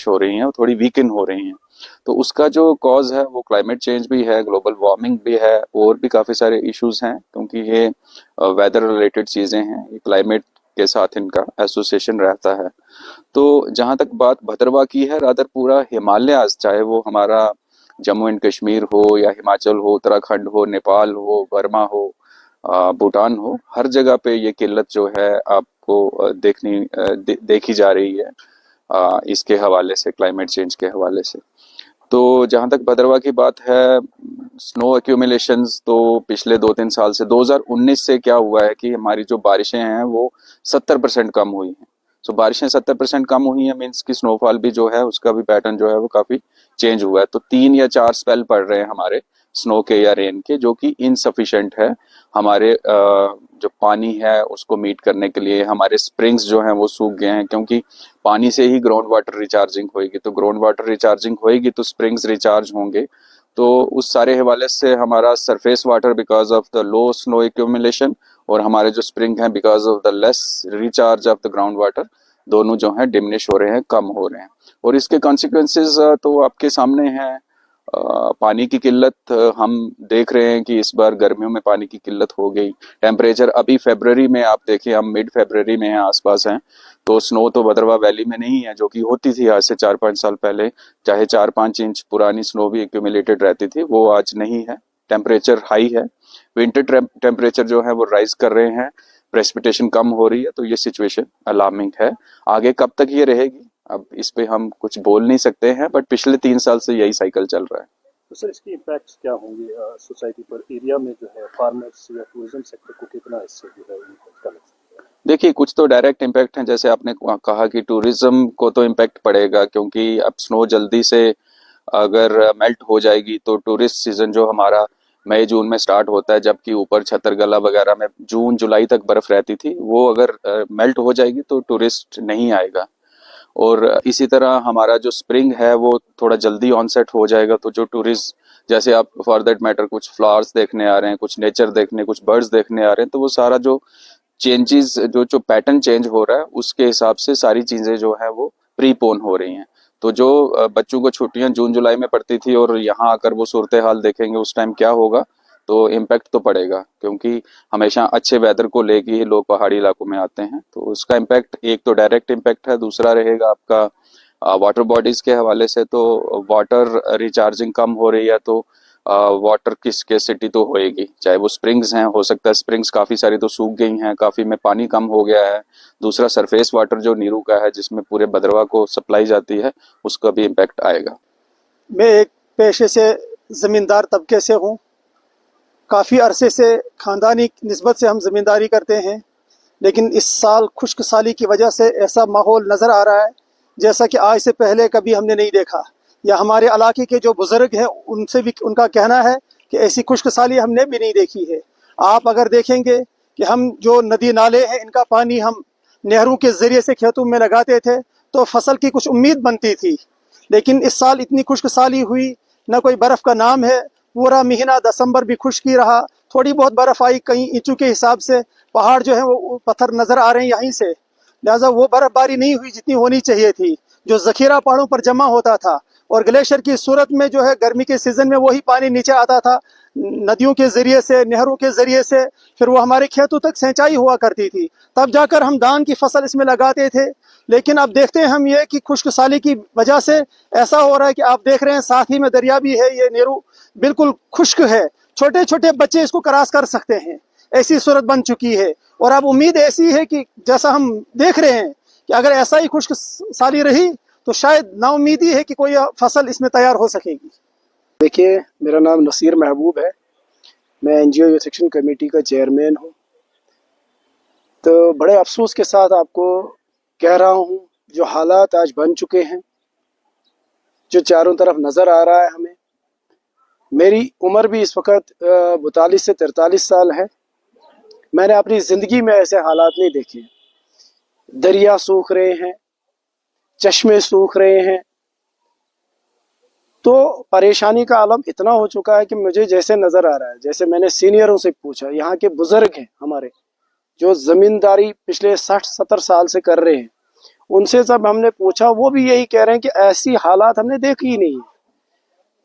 हो रही हैं, वो थोड़ी वीकन हो रही हैं। तो उसका जो कॉज है वो क्लाइमेट चेंज भी है, ग्लोबल वार्मिंग भी है, और भी काफ़ी सारे इश्यूज हैं, क्योंकि ये वेदर रिलेटेड चीज़ें हैं, ये क्लाइमेट के साथ इनका एसोसिएशन रहता है। तो जहाँ तक बात भद्रवा की है, रादर पूरा हिमालय, चाहे वो हमारा जम्मू एंड कश्मीर हो या हिमाचल हो, उत्तराखंड हो, नेपाल हो, बर्मा हो, भूटान हो, हर जगह पे ये किल्लत जो है आपको देखी जा रही है, इसके हवाले से, क्लाइमेट चेंज के हवाले से। तो जहाँ तक भद्रवा की बात है, स्नो एक्यूमुलेशंस तो पिछले 2-3 साल से, 2019 से क्या हुआ है कि हमारी जो बारिशें हैं वो 70% कम हुई हैं। सो बारिशें 70% कम हुई हैं, मीन्स कि स्नोफॉल भी जो है उसका भी पैटर्न जो है वो काफी चेंज हुआ है। तो 3 या 4 स्पेल पड़ रहे हैं हमारे स्नो के या रेन के, जो कि इनसफिशिएंट है हमारे जो पानी है उसको मीट करने के लिए। हमारे स्प्रिंग्स जो हैं वो सूख गए हैं, क्योंकि पानी से ही ग्राउंड वाटर रिचार्जिंग होएगी, तो ग्राउंड वाटर रिचार्जिंग होएगी तो स्प्रिंग्स रिचार्ज होंगे। तो उस सारे हवाले से हमारा surface water because of the low snow accumulation, और हमारे जो स्प्रिंग हैं because of the less recharge of the ground water, दोनों जो हैं डिमिनिश हो रहे हैं, कम हो रहे हैं। और इसके कॉन्सिक्वेंसेस तो आपके सामने हैं। पानी की किल्लत हम देख रहे हैं कि इस बार गर्मियों में पानी की किल्लत हो गई। टेम्परेचर अभी फरवरी में, आप देखिए हम मिड फरवरी में हैं, आसपास हैं, तो स्नो तो भद्रवा वैली में नहीं है, जो कि होती थी आज से 4-5 साल पहले। चाहे 4-5 इंच पुरानी स्नो भी एक्यूमुलेटेड रहती थी, वो आज नहीं है। टेम्परेचर हाई है, विंटर टेम्परेचर जो है वो राइज कर रहे हैं, प्रेसिपिटेशन कम हो रही है, तो ये सिचुएशन अलार्मिंग है। आगे कब तक ये रहेगी, अब इस पे हम कुछ बोल नहीं सकते हैं, बट पिछले 3 साल से यही साइकिल चल रहा है। तो सर इसके इम्पैक्ट्स क्या होंगे सोसाइटी पर, एरिया में जो है फार्मर्स या टूरिज्म सेक्टर को कितना इससे जो है इम्पैक्ट लग सकता है? देखिए, कुछ तो डायरेक्ट इम्पैक्ट हैं, जैसे आपने कहा कि टूरिज्म को तो इम्पैक्ट पड़ेगा, क्योंकि अब स्नो जल्दी से अगर मेल्ट हो जाएगी तो टूरिस्ट सीजन जो हमारा मई जून में स्टार्ट होता है, जबकि ऊपर छतरगला वगैरह में जून जुलाई तक बर्फ रहती थी, वो अगर मेल्ट हो जाएगी तो टूरिस्ट नहीं आएगा। और इसी तरह हमारा जो स्प्रिंग है वो थोड़ा जल्दी ऑनसेट हो जाएगा, तो जो टूरिस्ट, जैसे आप फॉर दैट मैटर कुछ फ्लावर्स देखने आ रहे हैं, कुछ नेचर देखने, कुछ बर्ड्स देखने आ रहे हैं, तो वो सारा जो चेंजेस, जो जो पैटर्न चेंज हो रहा है, उसके हिसाब से सारी चीजें जो है वो प्रीपोन हो रही हैं। तो जो बच्चों को छुट्टियां जून जुलाई में पड़ती थी, और यहाँ आकर वो सूरत हाल देखेंगे उस टाइम क्या होगा, तो इम्पैक्ट तो पड़ेगा, क्योंकि हमेशा अच्छे वेदर को लेके ही लोग पहाड़ी इलाकों में आते हैं। तो उसका इम्पैक्ट, एक तो डायरेक्ट इम्पैक्ट है, दूसरा रहेगा आपका वाटर बॉडीज के हवाले से। तो वाटर रिचार्जिंग कम हो रही है, तो वाटर की स्केसिटी तो होएगी, चाहे वो स्प्रिंग्स हैं, हो सकता है स्प्रिंग्स काफ़ी सारी तो सूख गई हैं, काफ़ी में पानी कम हो गया है। दूसरा सरफेस वाटर जो नीरू का है, जिसमें पूरे भद्रवा को सप्लाई जाती है, उसका भी इम्पैक्ट आएगा। मैं एक पेशे से ज़मींदार तबके से हूँ। काफ़ी अरसे से ख़ानदानी निस्बत से हम ज़मींदारी करते हैं, लेकिन इस साल खुश्क साली की वजह से ऐसा माहौल नज़र आ रहा है जैसा कि आज से पहले कभी हमने नहीं देखा, या हमारे इलाके के जो बुज़ुर्ग हैं उनसे भी उनका कहना है कि ऐसी खुश्क साली हमने भी नहीं देखी है। आप अगर देखेंगे कि हम जो नदी नाले हैं इनका पानी हम नहरों के ज़रिए से खेतों में लगाते थे तो फसल की कुछ उम्मीद बनती थी, लेकिन इस साल इतनी खुश्क साली हुई, न कोई बर्फ़ का नाम है। पूरा महीना दिसंबर भी खुश्क ही रहा, थोड़ी बहुत बर्फ़ आई कई इंचों के हिसाब से, पहाड़ जो है वो पत्थर नज़र आ रहे हैं यहीं से, लिहाजा वो बर्फ़बारी नहीं हुई जितनी होनी चाहिए थी। जो ज़ख़ीरा पहाड़ों पर जमा होता था और ग्लेशियर की सूरत में जो है गर्मी के सीज़न में वही पानी नीचे आता था नदियों के ज़रिए से, नहरों के ज़रिए से, फिर वो हमारे खेतों तक सिंचाई हुआ करती थी, तब जाकर हम धान की फसल इसमें लगाते थे। लेकिन अब देखते हैं हम ये कि खुश्क साली की वजह से ऐसा हो रहा है कि आप देख रहे हैं साथ ही में दरिया भी है, ये नेहरू बिल्कुल खुश्क है, छोटे छोटे बच्चे इसको क्रॉस कर सकते हैं, ऐसी सूरत बन चुकी है। और अब उम्मीद ऐसी है कि जैसा हम देख रहे हैं कि अगर ऐसा ही खुश्क साली रही तो शायद नाउम्मीदी है कि कोई फसल इसमें तैयार हो सकेगी। देखिए, मेरा नाम नसीर महबूब है, मैं एनजीओ यूथ एक्शन कमेटी का चेयरमैन हूँ। तो बड़े अफसोस के साथ आपको कह रहा हूँ, जो हालात आज बन चुके हैं, जो चारों तरफ नज़र आ रहा है हमें। मेरी उम्र भी इस वक्त 42 से 43 साल है। मैंने अपनी ज़िंदगी में ऐसे हालात नहीं देखे। दरिया सूख रहे हैं, चश्मे सूख रहे हैं, तो परेशानी का आलम इतना हो चुका है कि मुझे जैसे नज़र आ रहा है, जैसे मैंने सीनियरों से पूछा, यहाँ के बुज़ुर्ग हैं हमारे, जो ज़मींदारी पिछले 60-70 साल से कर रहे हैं, उनसे जब हमने पूछा वो भी यही कह रहे हैं कि ऐसी हालात हमने देखी ही नहीं है।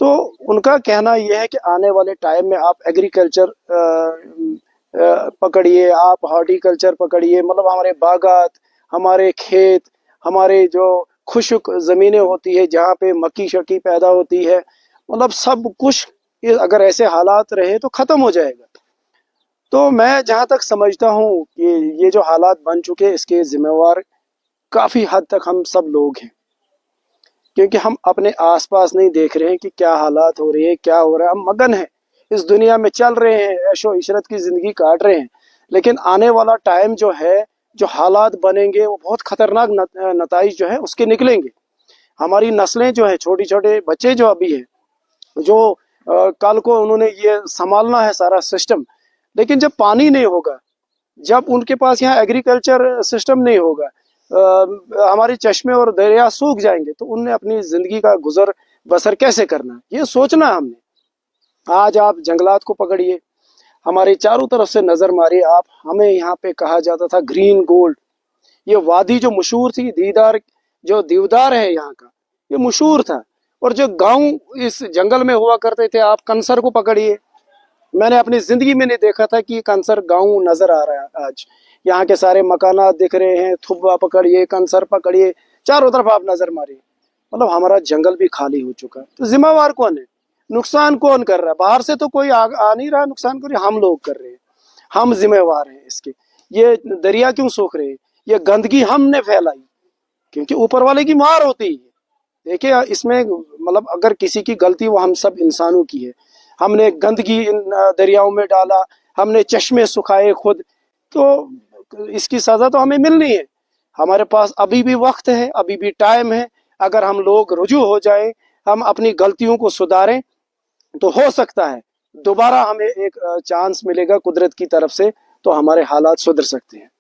तो उनका कहना यह है कि आने वाले टाइम में आप एग्रीकल्चर पकड़िए, आप हॉर्टिकल्चर पकड़िए, मतलब हमारे बागात, हमारे खेत, हमारे जो खुश्क ज़मीनें होती है जहाँ पे मक्की शक्की पैदा होती है, मतलब सब कुछ अगर ऐसे हालात रहे तो ख़त्म हो जाएगा। तो मैं जहाँ तक समझता हूँ कि ये जो हालात बन चुके हैं इसके ज़िम्मेवार काफ़ी हद तक हम सब लोग हैं, क्योंकि हम अपने आसपास नहीं देख रहे हैं कि क्या हालात हो रही है, क्या हो रहा है। हम मगन हैं इस दुनिया में, चल रहे हैं, ऐशो इशरत की ज़िंदगी काट रहे हैं, लेकिन आने वाला टाइम जो है, जो हालात बनेंगे वो बहुत ख़तरनाक नताइज जो है उसके निकलेंगे। हमारी नस्लें जो है, छोटी छोटे बच्चे जो अभी हैं, जो कल को उन्होंने ये संभालना है सारा सिस्टम, लेकिन जब पानी नहीं होगा, जब उनके पास यहाँ एग्रीकल्चर सिस्टम नहीं होगा, हमारे चश्मे और दरिया सूख जाएंगे, तो उनने अपनी ज़िंदगी का गुजर बसर कैसे करना, ये सोचना है हमने। आज आप जंगलात को पकड़िए, हमारे चारों तरफ से नज़र मारिए आप, हमें यहाँ पे कहा जाता था ग्रीन गोल्ड। ये वादी जो मशहूर थी, दीदार जो देवदार है यहाँ का, ये मशहूर था। और जो गांव इस जंगल में हुआ करते थे, आप कंसर को पकड़िए, मैंने अपनी ज़िंदगी में नहीं देखा था कि कंसर गांव नज़र आ रहा है। आज यहाँ के सारे मकानात दिख रहे हैं, थुब्बा पकड़िए, कंसर पकड़िए, चारों तरफ आप नज़र मारिए, मतलब हमारा जंगल भी खाली हो चुका है। तो जिम्मेवार कौन है? नुकसान कौन कर रहा है? बाहर से तो कोई आ नहीं रहा नुकसान कर, हम लोग कर रहे हैं, हम जिम्मेवार हैं इसके। ये दरिया क्यों सूख रहे हैं? ये गंदगी हमने फैलाई, क्योंकि ऊपर वाले की मार होती है। देखिए इसमें मतलब अगर किसी की गलती, वो हम सब इंसानों की है। हमने गंदगी इन दरियाओं में डाला, हमने चश्मे सुखाए खुद, तो इसकी सज़ा तो हमें मिलनी है। हमारे पास अभी भी वक्त है, अभी भी टाइम है। अगर हम लोग रुजू हो जाए, हम अपनी गलतियों को सुधारें, तो हो सकता है दोबारा हमें एक चांस मिलेगा कुदरत की तरफ से, तो हमारे हालात सुधर सकते हैं।